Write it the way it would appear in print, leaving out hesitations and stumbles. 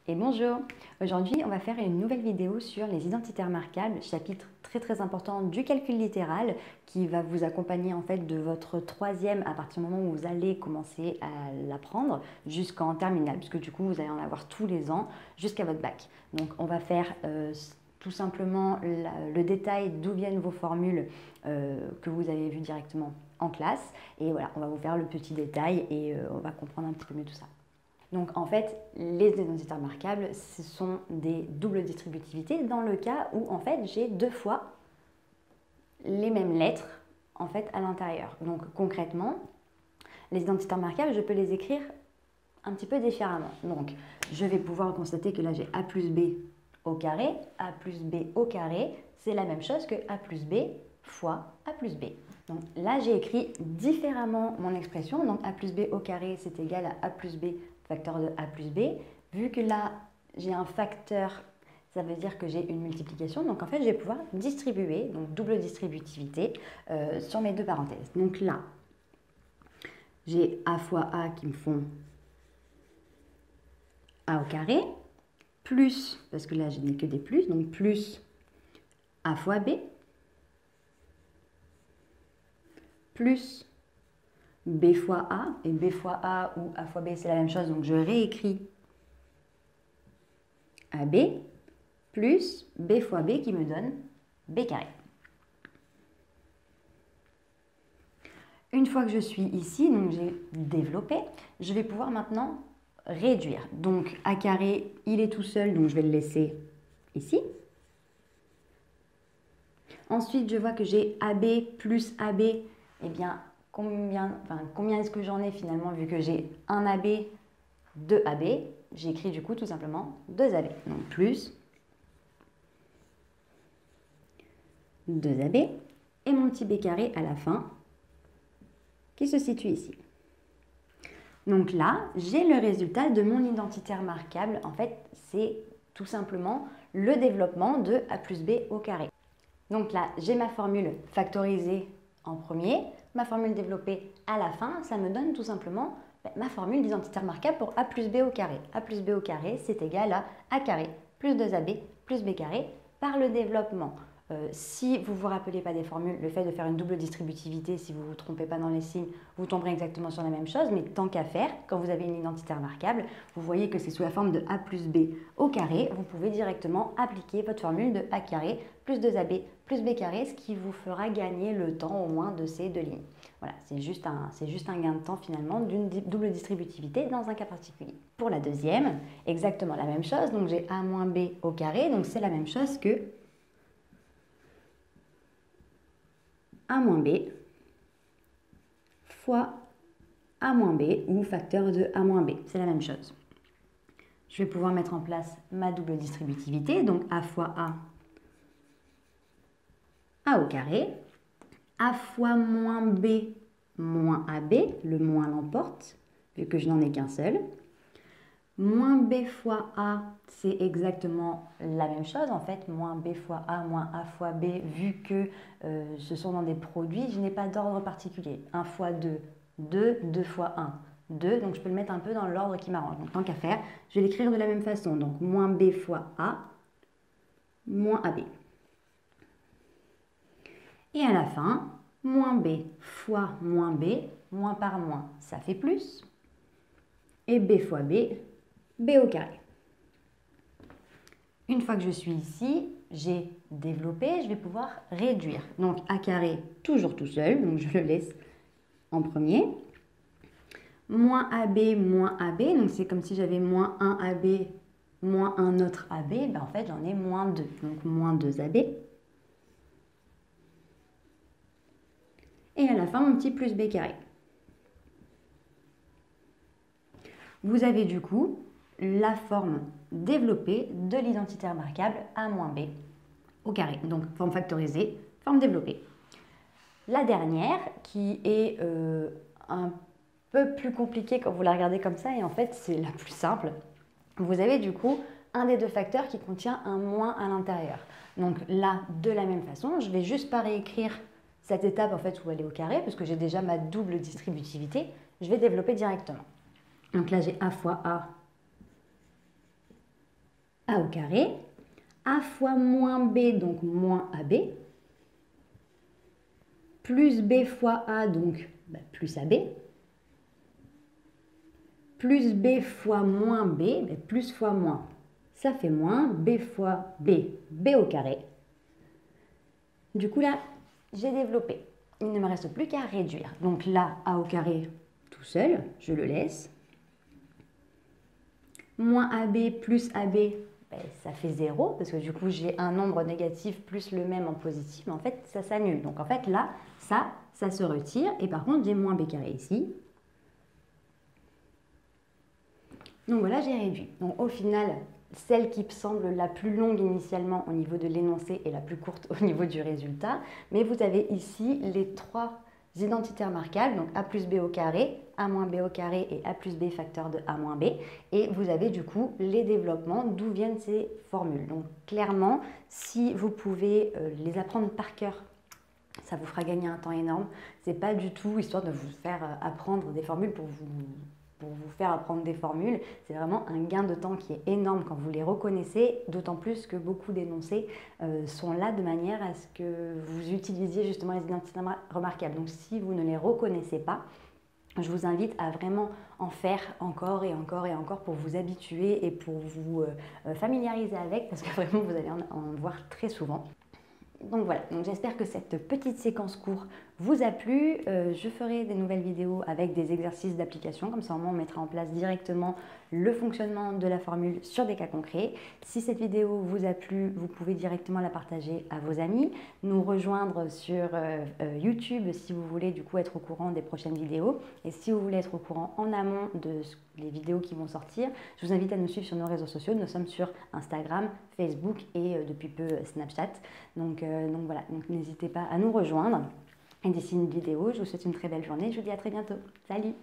Et bonjour! Aujourd'hui, on va faire une nouvelle vidéo sur les identités remarquables, chapitre très important du calcul littéral qui va vous accompagner en fait de votre troisième à partir du moment où vous allez commencer à l'apprendre jusqu'en terminale, puisque du coup vous allez en avoir tous les ans jusqu'à votre bac. Donc on va faire tout simplement le détail d'où viennent vos formules que vous avez vues directement en classe. Et voilà, on va vous faire le petit détail et on va comprendre un petit peu mieux tout ça. Donc en fait, les identités remarquables, ce sont des doubles distributivités dans le cas où en fait j'ai deux fois les mêmes lettres en fait à l'intérieur. Donc concrètement, les identités remarquables, je peux les écrire un petit peu différemment. Donc je vais pouvoir constater que là j'ai a plus b au carré, a plus b au carré, c'est la même chose que a plus b fois a plus b. Donc là j'ai écrit différemment mon expression, donc a plus b au carré c'est égal à plus b facteur de a plus b. Vu que là j'ai un facteur, ça veut dire que j'ai une multiplication, donc en fait je vais pouvoir distribuer, donc double distributivité sur mes deux parenthèses. Donc là j'ai a fois a qui me font a au carré, plus, parce que là je n'ai que des plus, donc plus a fois b, plus b fois a, et b fois a ou a fois b c'est la même chose, donc je réécris ab, plus b fois b qui me donne b carré. Une fois que je suis ici, donc j'ai développé, je vais pouvoir maintenant réduire. Donc a carré, il est tout seul, donc je vais le laisser ici. Ensuite, je vois que j'ai AB plus AB. Eh bien, combien est-ce que j'en ai finalement vu que j'ai un AB, 2 AB? J'écris du coup tout simplement 2 AB. Donc plus 2 AB et mon petit B carré à la fin qui se situe ici. Donc là, j'ai le résultat de mon identité remarquable. En fait, c'est tout simplement le développement de a plus b au carré. Donc là, j'ai ma formule factorisée en premier, ma formule développée à la fin. Ça me donne tout simplement ma formule d'identité remarquable pour a plus b au carré. A plus b au carré, c'est égal à a carré plus 2ab plus b carré par le développement. Si vous ne vous rappelez pas des formules, le fait de faire une double distributivité, si vous ne vous trompez pas dans les signes, vous tomberez exactement sur la même chose, mais tant qu'à faire, quand vous avez une identité remarquable, vous voyez que c'est sous la forme de a plus b au carré, vous pouvez directement appliquer votre formule de a carré plus 2ab plus b carré, ce qui vous fera gagner le temps au moins de ces deux lignes. Voilà, c'est juste un gain de temps finalement d'une double distributivité dans un cas particulier. Pour la deuxième, exactement la même chose, donc j'ai a moins b au carré, donc c'est la même chose que a moins b fois a moins b ou facteur de a moins b, c'est la même chose. Je vais pouvoir mettre en place ma double distributivité, donc a fois a au carré, a fois moins b moins ab, le moins l'emporte, vu que je n'en ai qu'un seul. Moins b fois a, c'est exactement la même chose. En fait, moins b fois a moins a fois b, vu que ce sont dans des produits, je n'ai pas d'ordre particulier. 1 fois 2, 2, 2 fois 1, 2. Donc, je peux le mettre un peu dans l'ordre qui m'arrange. Donc, tant qu'à faire, je vais l'écrire de la même façon. Donc, moins b fois a, moins ab. Et à la fin, moins b fois moins b, moins par moins, ça fait plus. Et b fois b, b au carré. Une fois que je suis ici, j'ai développé, je vais pouvoir réduire. Donc a carré, toujours tout seul, donc je le laisse en premier. Moins ab, donc c'est comme si j'avais moins 1 ab, moins un autre ab, ben en fait j'en ai moins 2, donc moins 2 ab. Et à la fin, mon petit plus b carré. Vous avez du coup la forme développée de l'identité remarquable a moins b au carré. Donc forme factorisée, forme développée. La dernière, qui est un peu plus compliquée quand vous la regardez comme ça, et en fait c'est la plus simple. Vous avez du coup un des deux facteurs qui contient un moins à l'intérieur. Donc là, de la même façon, je ne vais juste pas réécrire cette étape en fait où elle est au carré, parce que j'ai déjà ma double distributivité, je vais développer directement. Donc là, j'ai a fois a A au carré, A fois moins B, donc moins AB, plus B fois A, donc plus AB, plus B fois moins B, plus fois moins, ça fait moins, B fois B, B au carré. Du coup là, j'ai développé. Il ne me reste plus qu'à réduire. Donc là, A au carré tout seul, je le laisse. Moins AB plus AB, ça fait 0, parce que du coup, j'ai un nombre négatif plus le même en positif, mais en fait, ça s'annule. Donc en fait, là, ça se retire, et par contre, j'ai moins B carré ici. Donc voilà, j'ai réduit. Donc au final, celle qui semble la plus longue initialement au niveau de l'énoncé est la plus courte au niveau du résultat. Mais vous avez ici les trois identitaires marquables, donc A plus B au carré, A moins B au carré et A plus B facteur de A moins B. Et vous avez du coup les développements d'où viennent ces formules. Donc clairement, si vous pouvez les apprendre par cœur, ça vous fera gagner un temps énorme. C'est pas du tout histoire de vous faire apprendre des formules pour vous faire apprendre des formules. C'est vraiment un gain de temps qui est énorme quand vous les reconnaissez, d'autant plus que beaucoup d'énoncés sont là de manière à ce que vous utilisiez justement les identités remarquables. Donc si vous ne les reconnaissez pas, je vous invite à vraiment en faire encore et encore et encore pour vous habituer et pour vous familiariser avec, parce que vraiment vous allez en voir très souvent. Donc voilà, j'espère que cette petite séquence court vous a plu. Je ferai des nouvelles vidéos avec des exercices d'application, comme ça au moins on mettra en place directement le fonctionnement de la formule sur des cas concrets. Si cette vidéo vous a plu, vous pouvez directement la partager à vos amis, nous rejoindre sur YouTube si vous voulez du coup être au courant des prochaines vidéos. Et si vous voulez être au courant en amont les vidéos qui vont sortir, je vous invite à nous suivre sur nos réseaux sociaux. Nous sommes sur Instagram, Facebook et depuis peu Snapchat. Donc voilà, n'hésitez pas à nous rejoindre. Et d'ici une vidéo, je vous souhaite une très belle journée. Je vous dis à très bientôt. Salut!